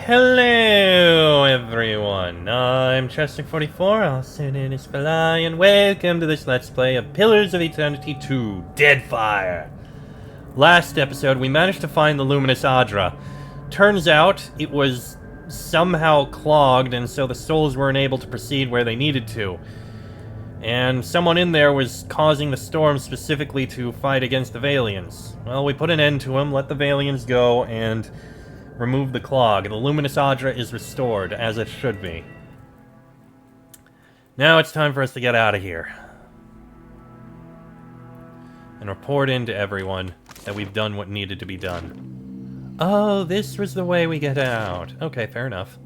Hello, everyone. I'm Chester44, also known as Valian. Welcome to this Let's Play of Pillars of Eternity 2, Deadfire. Last episode, we managed to find the Luminous Adra. Turns out, it was somehow clogged, and so the souls weren't able to proceed where they needed to. And someone in there was causing the storm specifically to fight against the Valians. Well, we put an end to him, let the Valians go, and remove the clog. The Luminous Adra is restored, as it should be. Now it's time for us to get out of here. And report in to everyone that we've done what needed to be done. Oh, this was the way we get out. Okay, fair enough.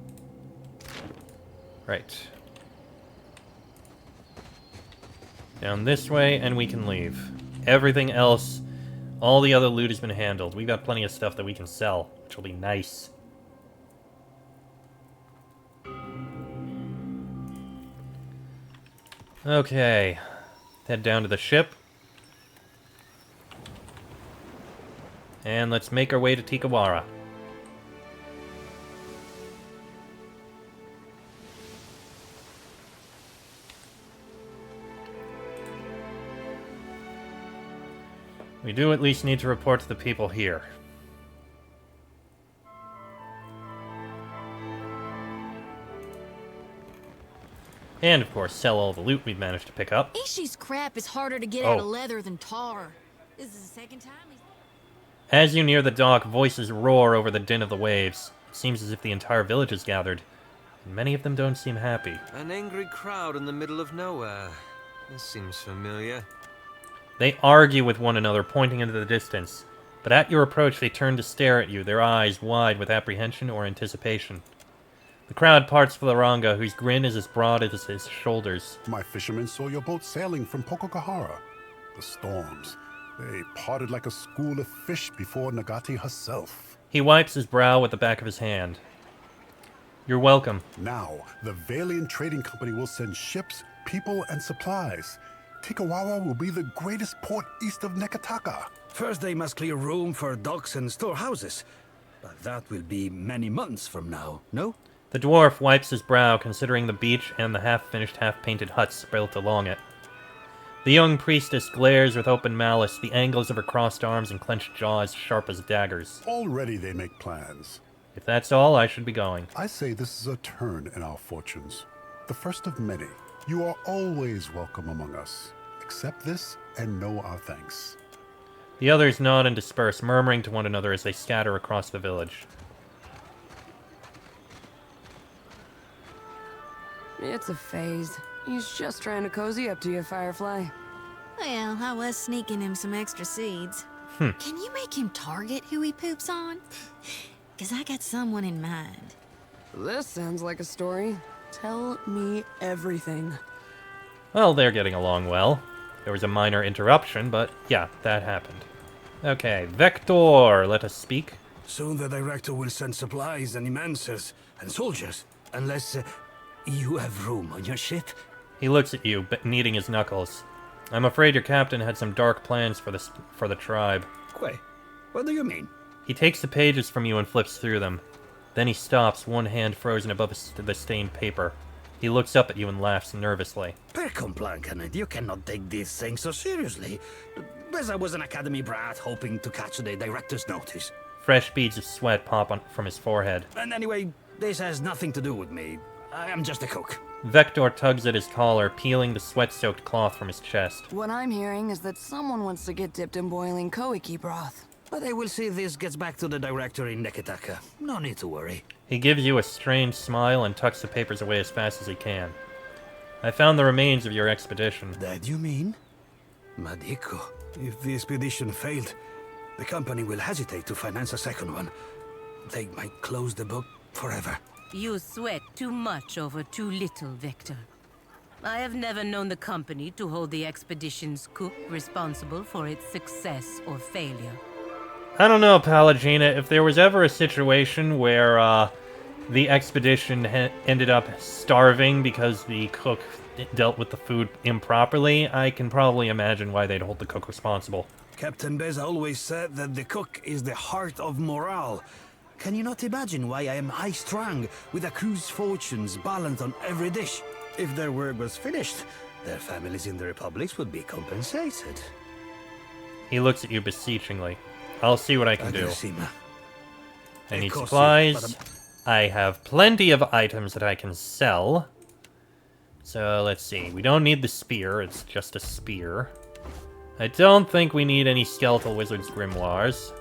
Right. Down this way, and we can leave. Everything else, all the other loot has been handled. We've got plenty of stuff that we can sell, which will be nice. Okay. Head down to the ship. And let's make our way to Tikawara. We do at least need to report to the people here. And, of course, sell all the loot we've managed to pick up. Ishi's crap is harder to get out of leather than tar. This is the second time he's... As you near the dock, voices roar over the din of the waves. It seems as if the entire village is gathered. And many of them don't seem happy. An angry crowd in the middle of nowhere. This seems familiar. They argue with one another, pointing into the distance. But at your approach, they turn to stare at you, their eyes wide with apprehension or anticipation. The crowd parts for the Ranga, whose grin is as broad as his shoulders. My fishermen saw your boat sailing from Pokokahara. The storms. They parted like a school of fish before Nagati herself. He wipes his brow with the back of his hand. You're welcome. Now, the Valian Trading Company will send ships, people, and supplies. Tikawara will be the greatest port east of Nekataka. First they must clear room for docks and storehouses. But that will be many months from now, no? The dwarf wipes his brow, considering the beach and the half-finished, half-painted huts built along it. The young priestess glares with open malice, the angles of her crossed arms and clenched jaws sharp as daggers. Already they make plans. If that's all, I should be going. I say this is a turn in our fortunes. The first of many. You are always welcome among us. Accept this and know our thanks. The others nod and disperse, murmuring to one another as they scatter across the village. It's a phase. He's just trying to cozy up to you, Firefly. Well, I was sneaking him some extra seeds. Can you make him target who he poops on? Because I got someone in mind. This sounds like a story. Tell me everything. Well, they're getting along well. There was a minor interruption, but yeah, that happened. Okay, Vector, let us speak. Soon the director will send supplies and immenses and soldiers, unless you have room on your ship. He looks at you, kneading his knuckles. I'm afraid your captain had some dark plans for the tribe. Wait, what do you mean? He takes the pages from you and flips through them. Then he stops, one hand frozen above the stained paper. He looks up at you and laughs nervously. Percomplancanet, you cannot take this thing so seriously. As I was an academy brat hoping to catch the director's notice. Fresh beads of sweat pop from his forehead. And anyway, this has nothing to do with me. I am just a cook. Vector tugs at his collar, peeling the sweat-soaked cloth from his chest. What I'm hearing is that someone wants to get dipped in boiling koiki broth. But I will see this gets back to the director in Nekataka. No need to worry. He gives you a strange smile and tucks the papers away as fast as he can. I found the remains of your expedition. That you mean? Madiko. If the expedition failed, the company will hesitate to finance a second one. They might close the book forever. You sweat too much over too little, Victor. I have never known the company to hold the expedition's cook responsible for its success or failure. I don't know, Palagina, if there was ever a situation where, the expedition ended up starving because the cook dealt with the food improperly, I can probably imagine why they'd hold the cook responsible. Captain Beza always said that the cook is the heart of morale. Can you not imagine why I am high-strung, with a crew's fortunes balanced on every dish? If their work was finished, their families in the republics would be compensated. He looks at you beseechingly. I'll see what I can do. Agrissima. I It need costs you, supplies. but I have plenty of items that I can sell. So let's see. We don't need the spear. It's just a spear. I don't think we need any skeletal wizard's grimoires.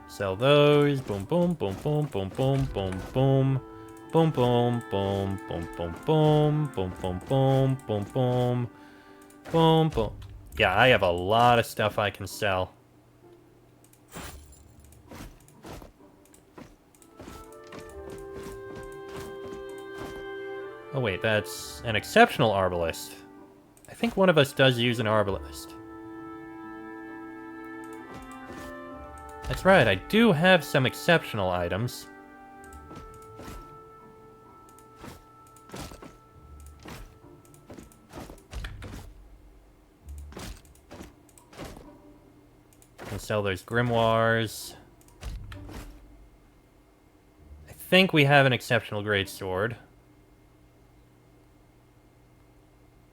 Sell those. Boom, boom, boom, boom, boom, boom, boom, boom. Boom, boom, boom, boom, boom, boom, boom, boom, boom, boom, boom, boom, boom. Yeah, I have a lot of stuff I can sell. Oh wait, that's an exceptional arbalist. I think one of us does use an arbalist. That's right, I do have some exceptional items. Can sell those grimoires. I think we have an exceptional greatsword.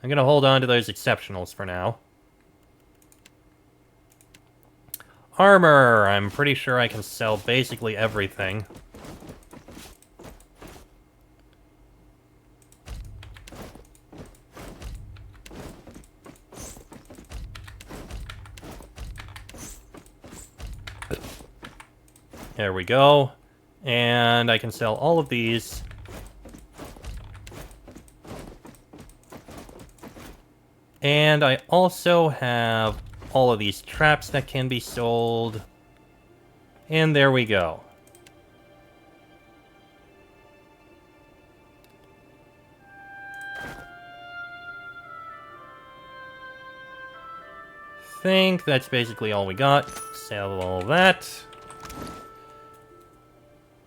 I'm gonna hold on to those exceptionals for now. Armor! I'm pretty sure I can sell basically everything. There we go. And I can sell all of these. And I also have all of these traps that can be sold. And there we go. Think that's basically all we got. Sell all that.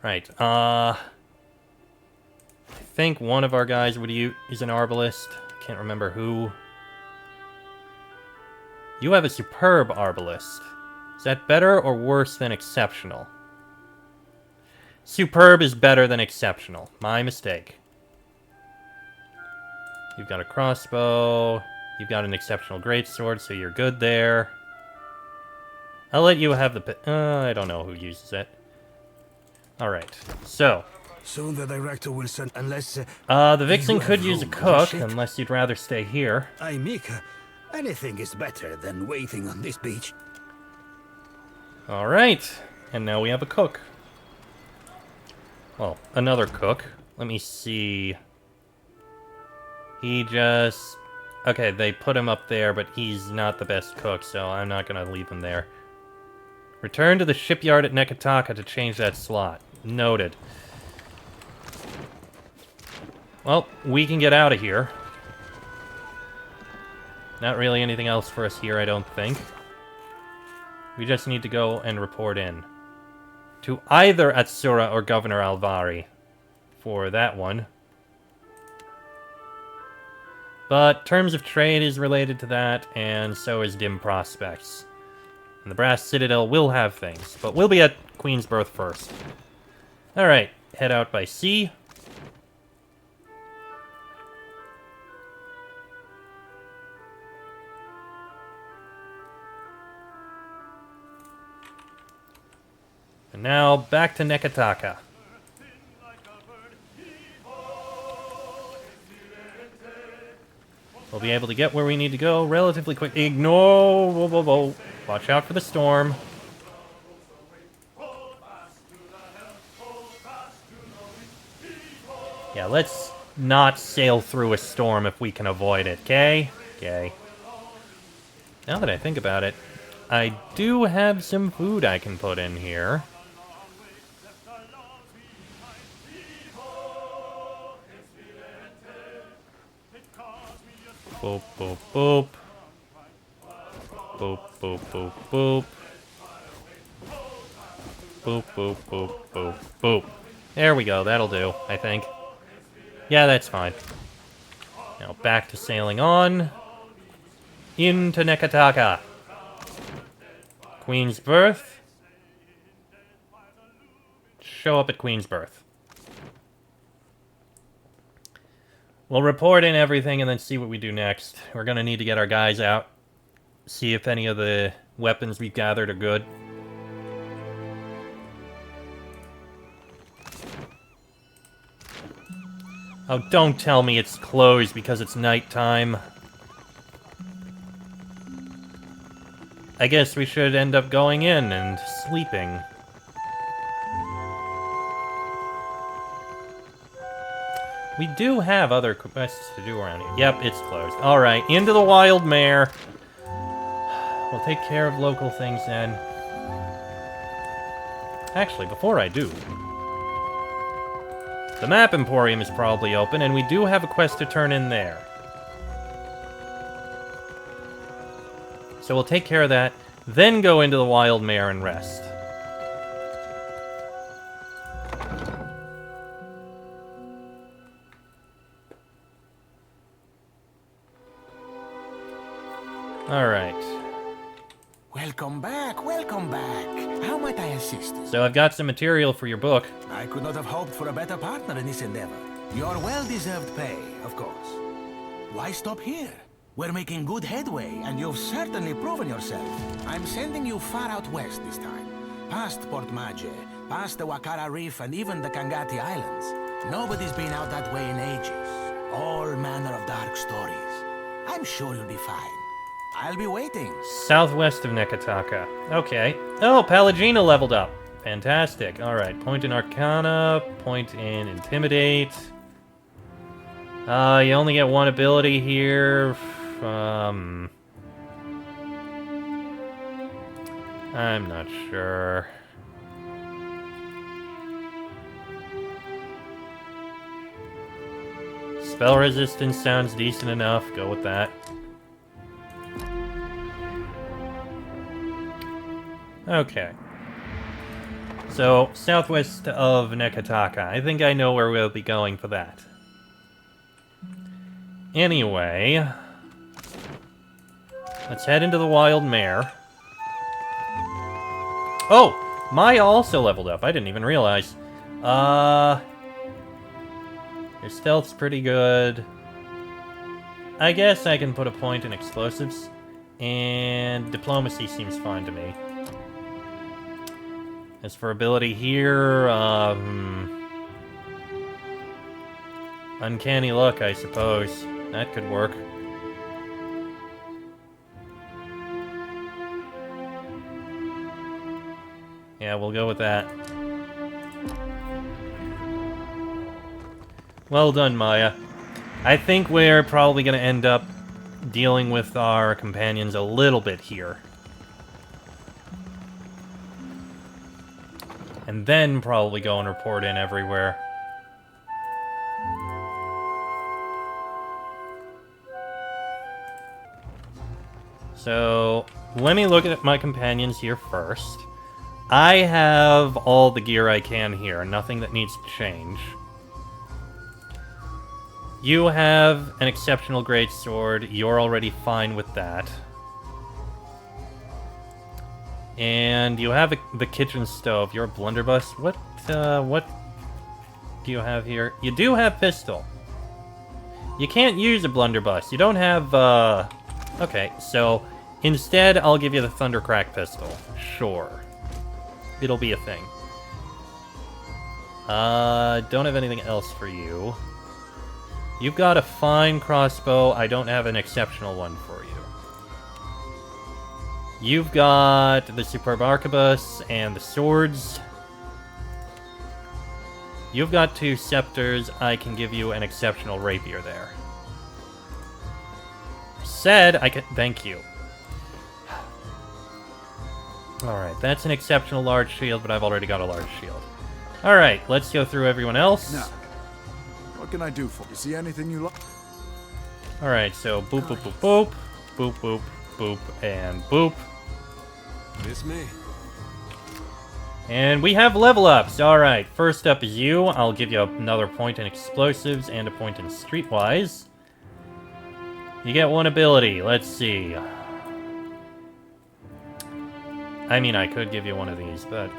Right, I think one of our guys would use an arbalist. I can't remember who. You have a superb arbalist. Is that better or worse than exceptional? Superb is better than exceptional. My mistake. You've got a crossbow. You've got an exceptional greatsword, so you're good there. I'll let you have the... I don't know who uses it. Alright, so... Soon the director will send, unless... the Vixen you could have use a room on the cook, ship. unless you'd rather stay here. Aye, Mika. Anything is better than waiting on this beach. Alright, and now we have a cook. Well, another cook. Let me see... He just... Okay, they put him up there, but he's not the best cook, so I'm not gonna leave him there. Return to the shipyard at Nekataka to change that slot. Noted. Well, we can get out of here. Not really anything else for us here, I don't think. We just need to go and report in. To either Atsura or Governor Alvari. For that one. But terms of trade is related to that, and so is dim prospects. And the Brass Citadel will have things, but we'll be at Queensbirth first. Alright, head out by sea. And now, back to Nekataka. We'll be able to get where we need to go relatively quick. Ignore... Whoa, whoa, whoa. Watch out for the storm. Yeah, let's not sail through a storm if we can avoid it, okay? Okay. Now that I think about it, I do have some food I can put in here. Boop, boop, boop. Boop, boop, boop, boop. Boop, boop, boop, boop, boop. There we go, that'll do, I think. Yeah, that's fine. Now back to sailing on. Into Nekataka. Queensbirth. show up at Queensbirth. We'll report in everything and then see what we do next. We're gonna need to get our guys out. See if any of the weapons we've gathered are good. Oh, don't tell me it's closed because it's nighttime. I guess we should end up going in and sleeping. We do have other quests to do around here. Yep, it's closed. Alright, into the Wild Mare. We'll take care of local things then. Actually, before I do... the Map Emporium is probably open, and we do have a quest to turn in there. So we'll take care of that, then go into the Wild Mare and rest. Alright. Welcome back, welcome back. How might I assist you? So I've got some material for your book. I could not have hoped for a better partner in this endeavor. Your well-deserved pay, of course. Why stop here? We're making good headway, and you've certainly proven yourself. I'm sending you far out west this time. Past Port Maje, past the Wakara Reef, and even the Kangati Islands. Nobody's been out that way in ages. All manner of dark stories. I'm sure you'll be fine. I'll be waiting. Southwest of Nekataka. Okay. Oh, Palagina leveled up. Fantastic. Alright, point in Arcana, point in Intimidate. You only get one ability here. I'm not sure. Spell resistance sounds decent enough. Go with that. Okay. So, southwest of Nekataka. I think I know where we'll be going for that. Anyway... let's head into the Wild Mare. Oh! Maya also leveled up. I didn't even realize. Your stealth's pretty good. I guess I can put a point in explosives. And diplomacy seems fine to me. As for ability here, uncanny luck, I suppose. That could work. Yeah, we'll go with that. Well done, Maya. I think we're probably going to end up dealing with our companions a little bit here. And then probably go and report in everywhere. So, let me look at my companions here first. I have all the gear I can here, nothing that needs to change. You have an exceptional greatsword, you're already fine with that. And you have the kitchen stove, you're a blunderbuss. What do you have here? You do have pistol. You can't use a blunderbuss, you don't have, okay, so instead I'll give you the Thundercrack pistol. Sure. It'll be a thing. Don't have anything else for you. You've got a fine crossbow. I don't have an exceptional one for you. You've got the superb arquebus and the swords. You've got 2 scepters. I can give you an exceptional rapier there. Said I can... thank you. Alright, that's an exceptional large shield, but I've already got a large shield. Alright, let's go through everyone else. Now, what can I do for you? See anything you like? Alright, so boop, boop, boop, boop. Boop, boop, boop, and boop. It's me. And we have level ups. Alright, first up is you. I'll give you another point in explosives and a point in streetwise. You get 1 ability. Let's see. I mean, I could give you one of these, but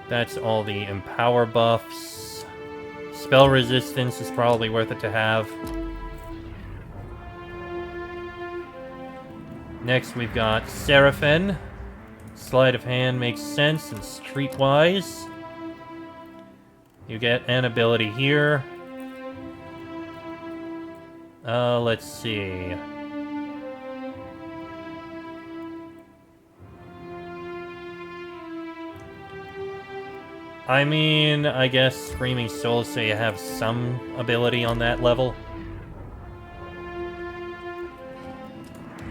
That's all the empower buffs. Spell resistance is probably worth it to have. Next we've got Seraphin. Sleight of hand makes sense and streetwise. You get an ability here. Let's see. I mean, I guess Screaming Souls, so you have some ability on that level.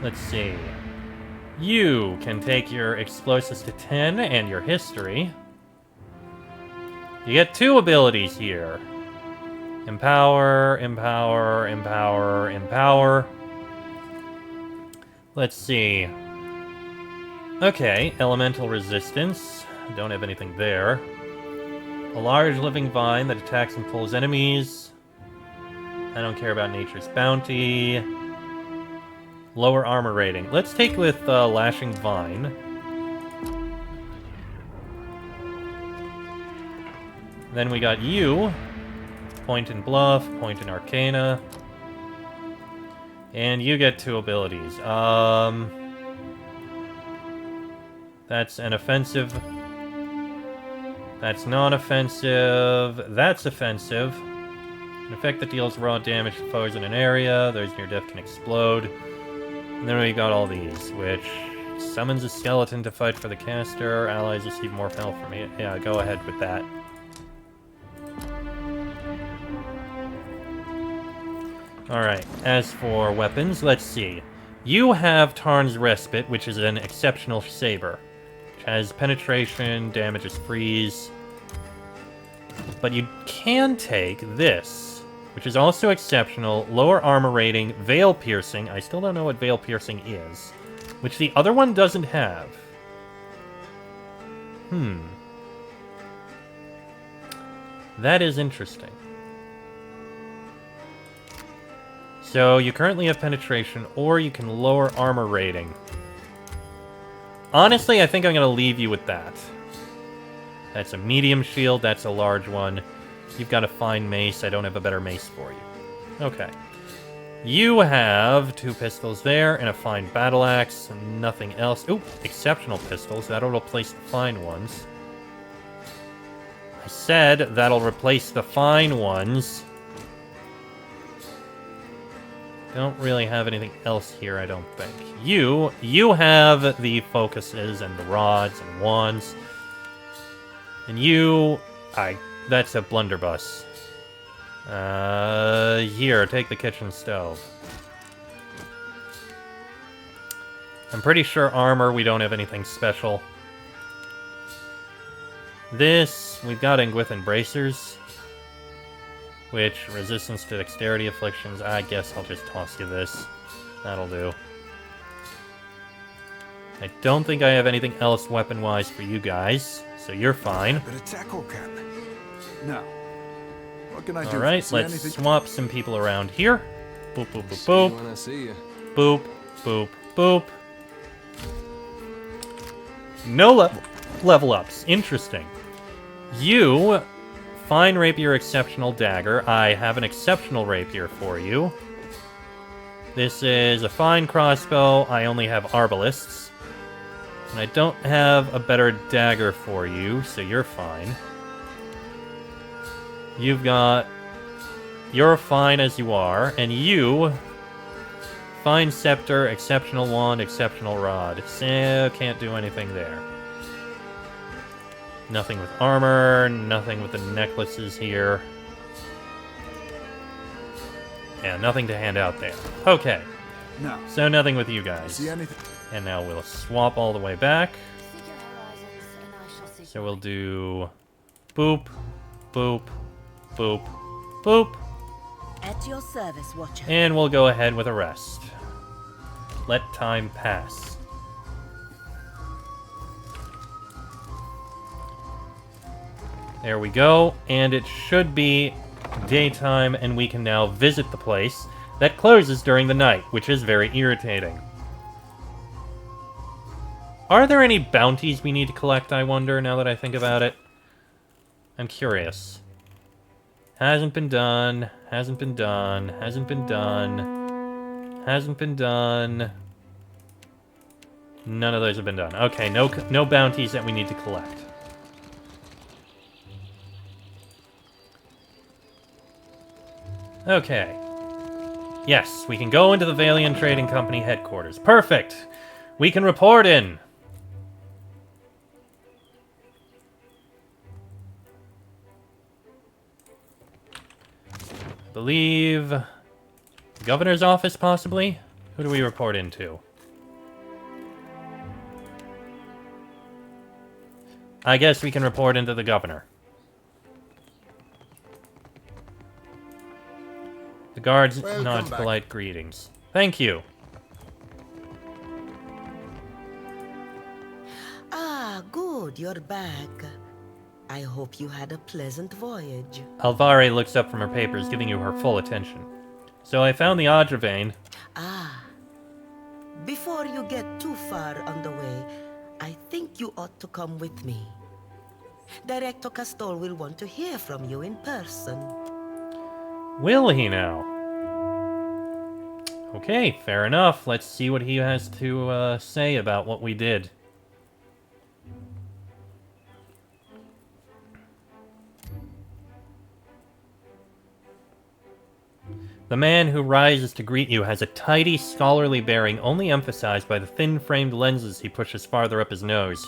Let's see. You can take your explosives to 10 and your history. You get 2 abilities here. Empower, empower, empower, empower. Let's see. Okay, elemental resistance. Don't have anything there. A large living vine that attacks and pulls enemies. I don't care about nature's bounty. Lower armor rating. Let's take with Lashing Vine. Then we got you. Point and Bluff, Point and Arcana. And you get 2 abilities. That's an offensive. That's non-offensive. That's offensive. An effect that deals raw damage to foes in an area. Those near death can explode. And then we got all these, which summons a skeleton to fight for the caster. Allies receive more health from it. Yeah, go ahead with that. Alright, as for weapons, let's see. You have Tarn's Respite, which is an exceptional saber. Which has penetration, damages freeze. But you can take this, which is also exceptional. Lower armor rating, Veil Piercing. I still don't know what Veil Piercing is. Which the other one doesn't have. That is interesting. So you currently have penetration, or you can lower armor rating. Honestly, I think I'm going to leave you with that. That's a medium shield, that's a large one. You've got a fine mace, I don't have a better mace for you. Okay. You have 2 pistols there, and a fine battle axe, and nothing else. Ooh, exceptional pistols, that'll replace the fine ones. I said that'll replace the fine ones. Don't really have anything else here, I don't think. You have the focuses and the rods and wands. And that's a blunderbuss. Here, take the kitchen stove. I'm pretty sure armor, we don't have anything special. This, we've got Ingwithan Bracers. Which, resistance to dexterity afflictions, I guess I'll just toss you this. That'll do. I don't think I have anything else weapon-wise for you guys, so you're fine. Bit of tackle cap. Now, what can I do? Alright, let's swap some people around here. Boop, boop, boop, boop. When I see you. Boop, boop, boop. No level ups. Interesting. You... Fine rapier, exceptional dagger. I have an exceptional rapier for you. This is a fine crossbow. I only have arbalists. And I don't have a better dagger for you, so you're fine. You're fine as you are, and you... Fine scepter, exceptional wand, exceptional rod. So, can't do anything there. Nothing with armor, nothing with the necklaces here. Yeah, nothing to hand out there. Okay. No. So nothing with you guys. See anything? And now we'll swap all the way back. So we'll do boop, boop, boop, boop. At your service, Watcher. And we'll go ahead with a rest. Let time pass. There we go, and it should be daytime, and we can now visit the place that closes during the night, which is very irritating. Are there any bounties we need to collect, I wonder, now that I think about it? I'm curious. Hasn't been done. Hasn't been done. Hasn't been done. Hasn't been done. None of those have been done. Okay, no bounties that we need to collect. Okay. Yes, we can go into the Valian Trading Company headquarters. Perfect! We can report in! I believe... the governor's office, possibly? Who do we report into? I guess we can report into the governor. The guards nod polite greetings. Thank you. Ah, good, you're back. I hope you had a pleasant voyage. Alvari looks up from her papers, giving you her full attention. So I found the Adra vein. Ah. Before you get too far on the way, I think you ought to come with me. Director Castor will want to hear from you in person. Will he now? Okay, fair enough. Let's see what he has to say about what we did. The man who rises to greet you has a tidy, scholarly bearing only emphasized by the thin-framed lenses he pushes farther up his nose.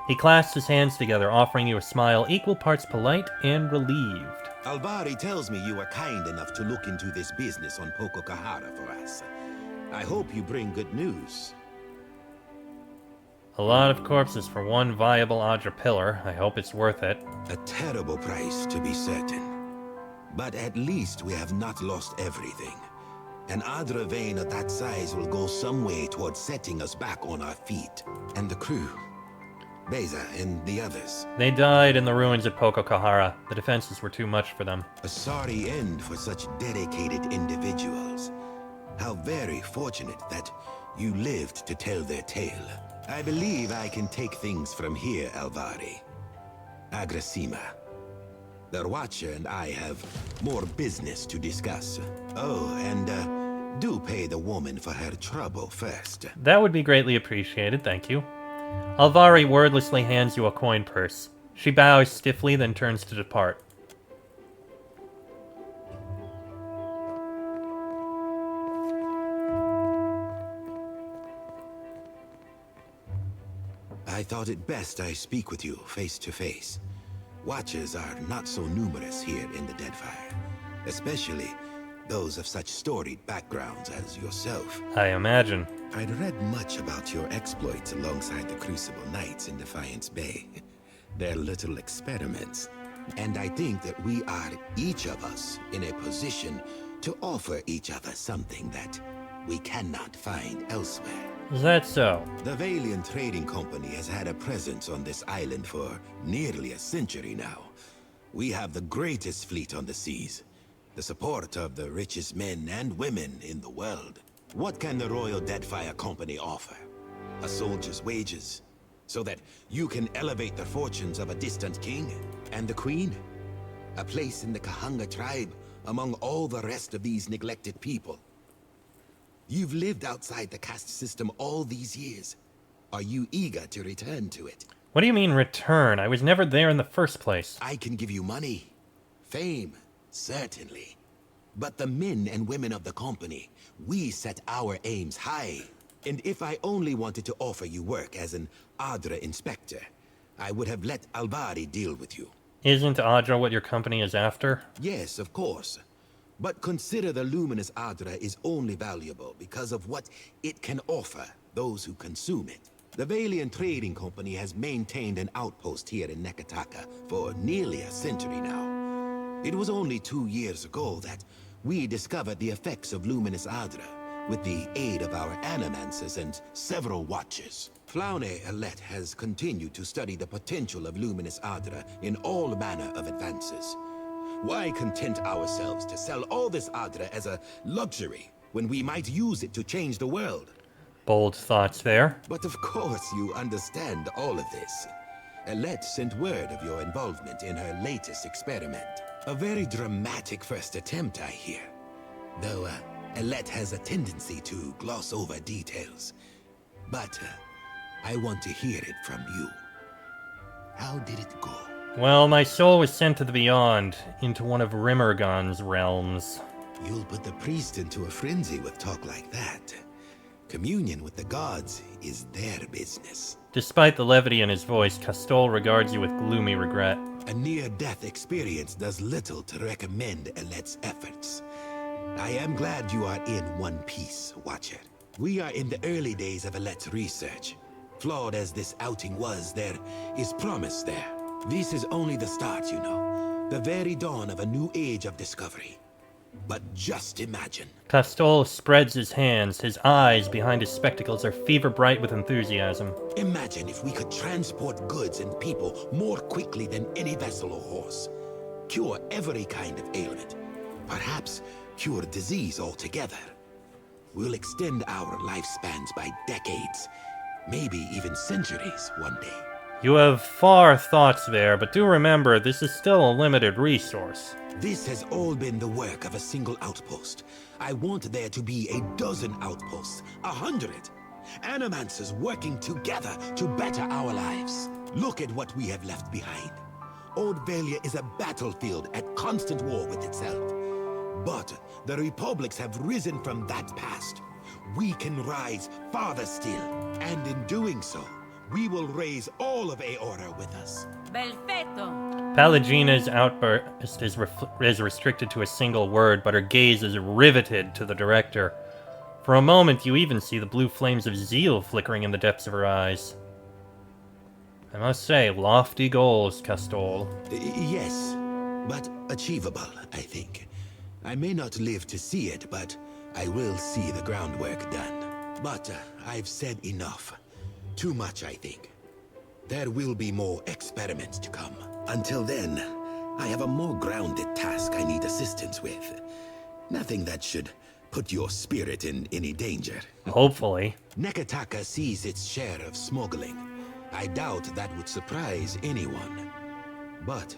He clasps his hands together, offering you a smile equal parts polite and relieved. Alvari tells me you were kind enough to look into this business on Pococahara for us. I hope you bring good news. A lot of corpses for one viable Adra pillar. I hope it's worth it. A terrible price, to be certain. But at least we have not lost everything. An Adra vein of that size will go some way towards setting us back on our feet. And the crew, Beza and the others. They died in the ruins at Pococahara. The defenses were too much for them. A sorry end for such dedicated individuals. How very fortunate that you lived to tell their tale. I believe I can take things from here, Alvari. Agrasima. The Watcher and I have more business to discuss. Oh, and do pay the woman for her trouble first. That would be greatly appreciated, thank you. Alvari wordlessly hands you a coin purse. She bows stiffly, then turns to depart. I thought it best I speak with you face to face. Watchers are not so numerous here in the Deadfire, especially those of such storied backgrounds as yourself. I imagine. I'd read much about your exploits alongside the Crucible Knights in Defiance Bay. Their little experiments. And I think that we are, each of us, in a position to offer each other something that we cannot find elsewhere. Is that so? The Valian Trading Company has had a presence on this island for nearly a century now. We have the greatest fleet on the seas, the support of the richest men and women in the world. What can the Royal Deadfire Company offer? A soldier's wages, so that you can elevate the fortunes of a distant king and the queen? A place in the Kahanga tribe among all the rest of these neglected people? You've lived outside the caste system all these years. Are you eager to return to it? What do you mean, return? I was never there in the first place. I can give you money. Fame, certainly. But the men and women of the company, we set our aims high. And if I only wanted to offer you work as an Adra inspector, I would have let Alvari deal with you. Isn't Adra what your company is after? Yes, of course. But consider the luminous Adra is only valuable because of what it can offer those who consume it. The Valian Trading Company has maintained an outpost here in Nekataka for nearly a century now. It was only 2 years ago that we discovered the effects of luminous Adra with the aid of our animancers and several watchers. Flaune Alette has continued to study the potential of luminous Adra in all manner of advances. Why content ourselves to sell all this Adra as a luxury when we might use it to change the world? Bold thoughts there. But of course you understand all of this. Alette sent word of your involvement in her latest experiment. A very dramatic first attempt, I hear. Though, Alette has a tendency to gloss over details. But, I want to hear it from you. How did it go? Well, my soul was sent to the beyond, into one of Rimmergon's realms. You'll put the priest into a frenzy with talk like that. Communion with the gods is their business. Despite the levity in his voice, Castol regards you with gloomy regret. A near-death experience does little to recommend Alette's efforts. I am glad you are in one piece, Watcher. We are in the early days of Alette's research. Flawed as this outing was, there is promise there. This is only the start, you know. The very dawn of a new age of discovery. But just imagine. Castol spreads his hands. His eyes behind his spectacles are fever-bright with enthusiasm. Imagine if we could transport goods and people more quickly than any vessel or horse. Cure every kind of ailment. Perhaps cure disease altogether. We'll extend our lifespans by decades. Maybe even centuries one day. You have far thoughts there, but do remember, this is still a limited resource. This has all been the work of a single outpost. I want there to be a dozen outposts, 100. Animancers working together to better our lives. Look at what we have left behind. Old Valia is a battlefield at constant war with itself. But the republics have risen from that past. We can rise farther still, and in doing so, we will raise all of Aora with us. Belfetto! Palagina's outburst is restricted to a single word, but her gaze is riveted to the director. For a moment, you even see the blue flames of zeal flickering in the depths of her eyes. I must say, lofty goals, Castol. Yes, but achievable, I think. I may not live to see it, but I will see the groundwork done. But I've said enough. Too much, I think. There will be more experiments to come. Until then, I have a more grounded task I need assistance with. Nothing that should put your spirit in any danger. Hopefully. Nekataka sees its share of smuggling. I doubt that would surprise anyone. But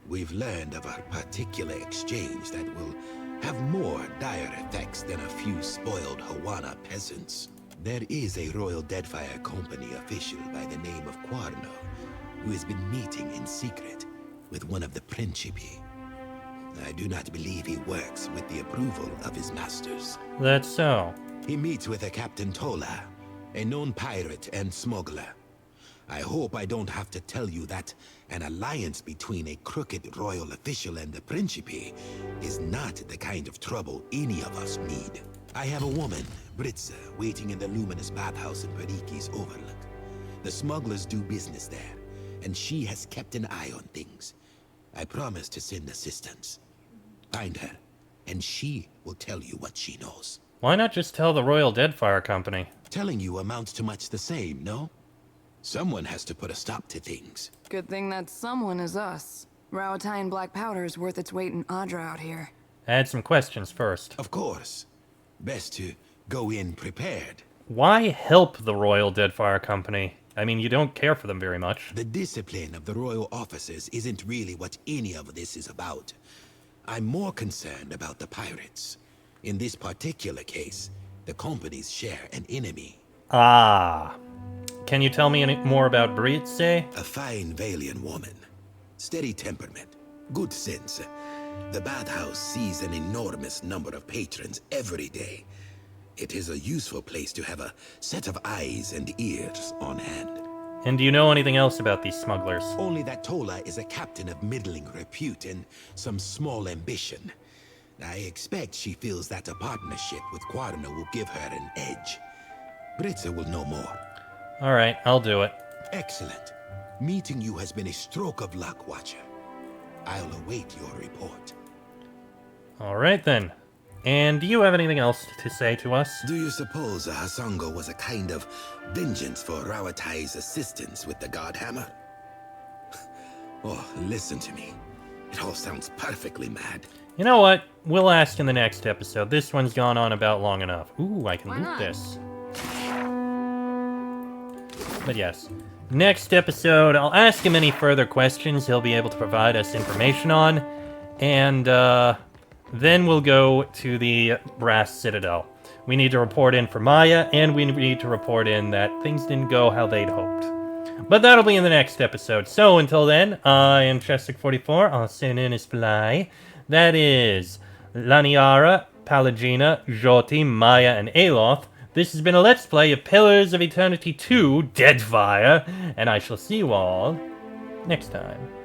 we've learned of a particular exchange that will have more dire effects than a few spoiled Hawana peasants. There is a Royal Deadfire Company official by the name of Quarno, who has been meeting in secret with one of the Principi. I do not believe he works with the approval of his masters. That's so. He meets with a Captain Tola, a known pirate and smuggler. I hope I don't have to tell you that an alliance between a crooked royal official and the Principi is not the kind of trouble any of us need. I have a woman, Britza, waiting in the luminous bathhouse in Periki's Overlook. The smugglers do business there, and she has kept an eye on things. I promise to send assistance. Find her, and she will tell you what she knows. Why not just tell the Royal Deadfire Company? Telling you amounts to much the same, no? Someone has to put a stop to things. Good thing that someone is us. Rauatine black powder is worth its weight in Adra out here. I had some questions first. Of course. Best to go in prepared. Why help the Royal Deadfire Company? I mean, you don't care for them very much. The discipline of the royal officers isn't really what any of this is about. I'm more concerned about the pirates. In this particular case, the companies share an enemy. Ah. Can you tell me any more about Britze? A fine Valian woman. Steady temperament. Good sense. The bathhouse sees an enormous number of patrons every day. It is a useful place to have a set of eyes and ears on hand. And do you know anything else about these smugglers? Only that Tola is a captain of middling repute and some small ambition. I expect she feels that a partnership with Quarno will give her an edge. Britza will know more. Alright, I'll do it. Excellent. Meeting you has been a stroke of luck, Watcher. I'll await your report. Alright then. And do you have anything else to say to us? Do you suppose a Hasango was a kind of vengeance for Rauatai's assistance with the Godhammer? Oh, listen to me. It all sounds perfectly mad. You know what? We'll ask in the next episode. This one's gone on about long enough. Ooh, I can loot this. But yes, Next episode, I'll ask him any further questions he'll be able to provide us information on, and then we'll go to the Brass Citadel. We need to report in for Maya, and we need to report in that things didn't go how they'd hoped. But that'll be in the next episode. So until then, I am Chestic44. I'll send in his fly. That is Laniara, Palagina, Joti, Maya, and Aloth. This has been a Let's Play of Pillars of Eternity 2, Deadfire, and I shall see you all next time.